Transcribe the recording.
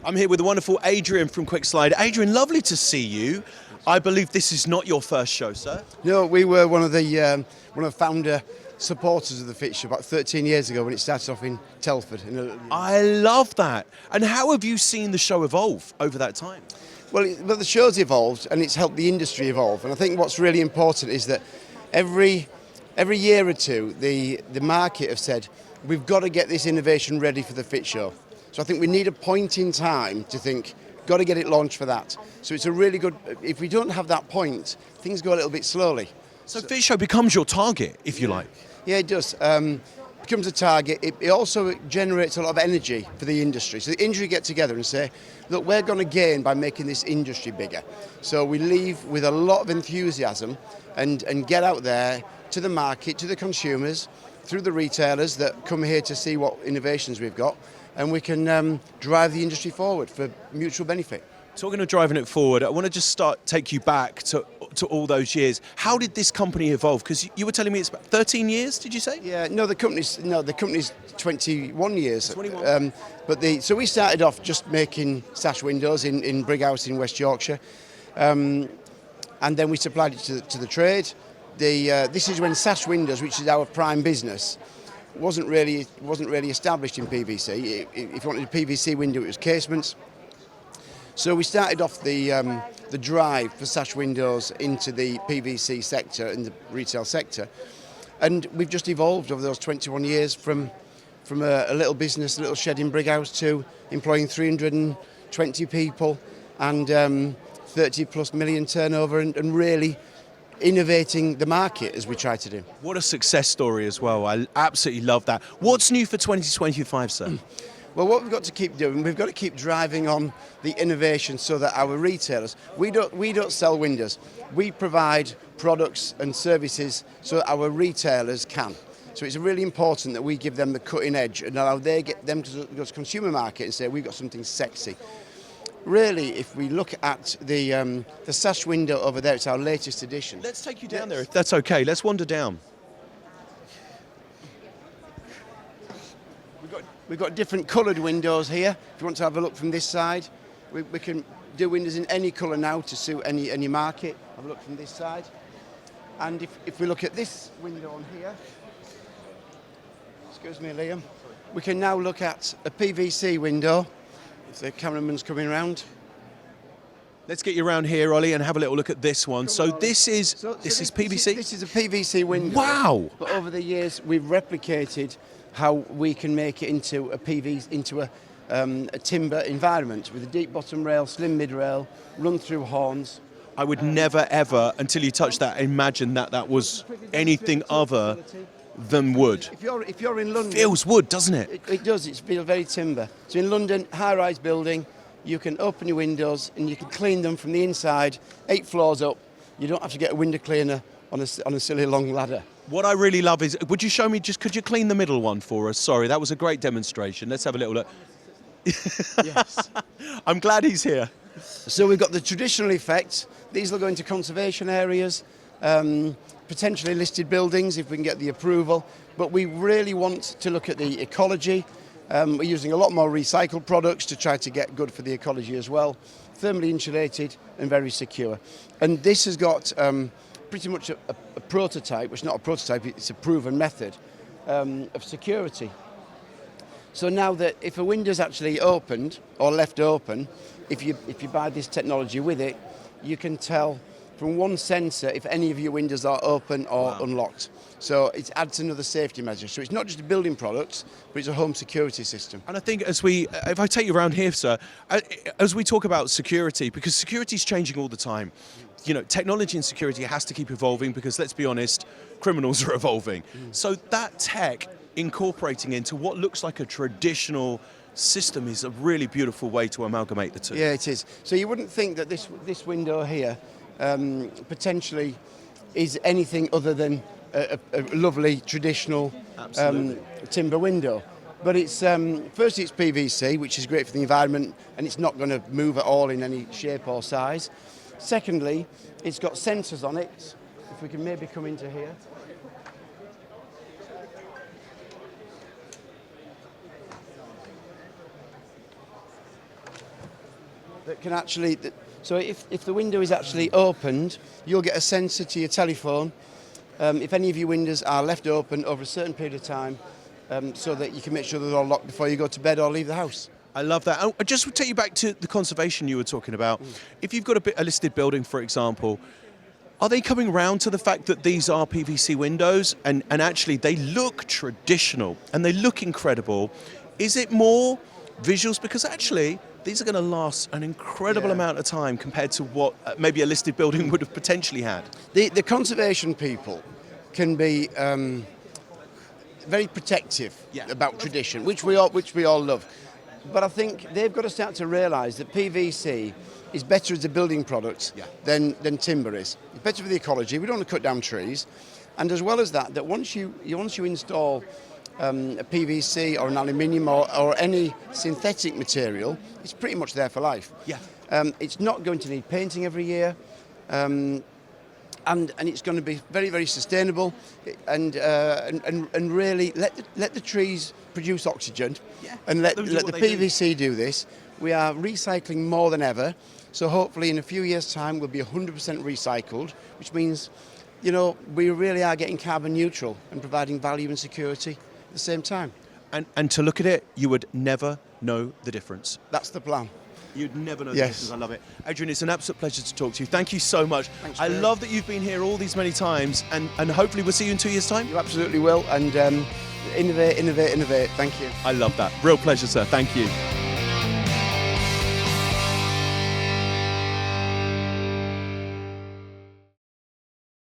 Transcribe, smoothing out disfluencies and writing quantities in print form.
I'm here with the wonderful Adrian from Quickslide. Adrian, lovely to see you. I believe this is not your first show, sir. No, we were one of the founder supporters of the fixture about 13 years ago when it started off in Telford. I love that. And how have you seen the show evolve over that time? Well, the show's evolved and it's helped the industry evolve. And I think what's really important is that every year or two, the market have said, we've got to get this innovation ready for the Fit Show. So I think we need a point in time to think, got to get it launched for that. So it's a really good, if we don't have that point, things go a little bit slowly. So Fit Show becomes your target, if you like. Yeah, it does. Becomes a target. It also generates a lot of energy for the industry. So the industry get together and say, look, we're going to gain by making this industry bigger. So we leave with a lot of enthusiasm and get out there to the market, to the consumers, through the retailers that come here to see what innovations we've got, and we can drive the industry forward for mutual benefit. Talking of driving it forward, I want to just take you back to all those years. How did this company evolve? Because you were telling me it's about 13 years, did you say? Yeah, the company's 21 years. 21. So we started off just making sash windows in Brighouse in West Yorkshire, and then we supplied it to the trade. This is when sash windows, which is our prime business, wasn't really established in PVC. If you wanted a PVC window, it was casements. So we started off the drive for sash windows into the PVC sector and the retail sector, and we've just evolved over those 21 years from a little business, a little shed in Brighouse, to employing 320 people and 30 plus million turnover, and really innovating the market as we try to do. What a success story as well. I absolutely love that. What's new for 2025, sir? Well, what we've got to keep doing, we've got to keep driving on the innovation so that our retailers, we don't sell windows, we provide products and services so that our retailers can. So it's really important that we give them the cutting edge and allow them to go to consumer market and say, we've got something sexy. Really, if we look at the sash window over there, it's our latest edition. Let's take you down there, if that's okay. Let's wander down. We've got different coloured windows here. If you want to have a look from this side, we can do windows in any colour now to suit any market. Have a look from this side. And if we look at this window on here, excuse me, Liam, we can now look at a PVC window. If the cameraman's coming around. Let's get you around here, Ollie, and have a little look at this one. So this is PVC? This is a PVC window. Wow! But over the years, we've replicated how we can make it into a timber environment with a deep bottom rail, slim mid rail, run through horns. I would never ever, until you touched that, imagine that was anything other than wood. If you're in London, feels wood, doesn't it? It does. It feels very timber. So in London, high-rise building, you can open your windows and you can clean them from the inside, 8 floors up. You don't have to get a window cleaner on a silly long ladder. What I really love is, would you show me, could you clean the middle one for us? Sorry, that was a great demonstration. Let's have a little look. Yes. I'm glad he's here. So we've got the traditional effect. These will go into conservation areas, potentially listed buildings if we can get the approval. But we really want to look at the ecology. We're using a lot more recycled products to try to get good for the ecology as well. Thermally insulated and very secure. And this has got pretty much a prototype, which is not a prototype, it's a proven method of security. So now that if a window's actually opened or left open, if you buy this technology with it, you can tell from one sensor if any of your windows are open or unlocked. So it adds another safety measure. So it's not just a building product, but it's a home security system. And I think if I take you around here, sir, as we talk about security, because security is changing all the time, you know, technology and security has to keep evolving because, let's be honest, criminals are evolving. So that tech incorporating into what looks like a traditional system is a really beautiful way to amalgamate the two. Yeah, it is. So you wouldn't think that this window here potentially is anything other than a lovely traditional timber window. But it's firstly it's PVC, which is great for the environment, and it's not going to move at all in any shape or size. Secondly, it's got sensors on it. If we can maybe come into here. that can actually. So if the window is actually opened, you'll get a sensor to your telephone. If any of your windows are left open over a certain period of time, so that you can make sure they're all locked before you go to bed or leave the house. I love that. I just would take you back to the conservation you were talking about. If you've got a listed building, for example, are they coming round to the fact that these are PVC windows and actually they look traditional and they look incredible? Is it more visuals? Because actually these are going to last an incredible amount of time compared to what maybe a listed building would have potentially had. The conservation people can be very protective about tradition, which we all love. But I think they've got to start to realise that PVC is better as a building product than timber is. It's better for the ecology. We don't want to cut down trees. And as well as that once you install a PVC or an aluminium or any synthetic material, it's pretty much there for life. Yeah. It's not going to need painting every year. And it's going to be very, very sustainable, and really let the trees produce oxygen, and let the PVC do this. We are recycling more than ever, so hopefully in a few years' time we'll be 100% recycled, which means, we really are getting carbon neutral and providing value and security at the same time. And to look at it, you would never know the difference. That's the plan. You'd never know the difference. I love it. Adrian, it's an absolute pleasure to talk to you. Thank you so much. Thanks, I Dave. love that you've been here all these many times, and hopefully we'll see you in 2 years' time. You absolutely will, and innovate. Thank you. I love that. Real pleasure, sir. Thank you.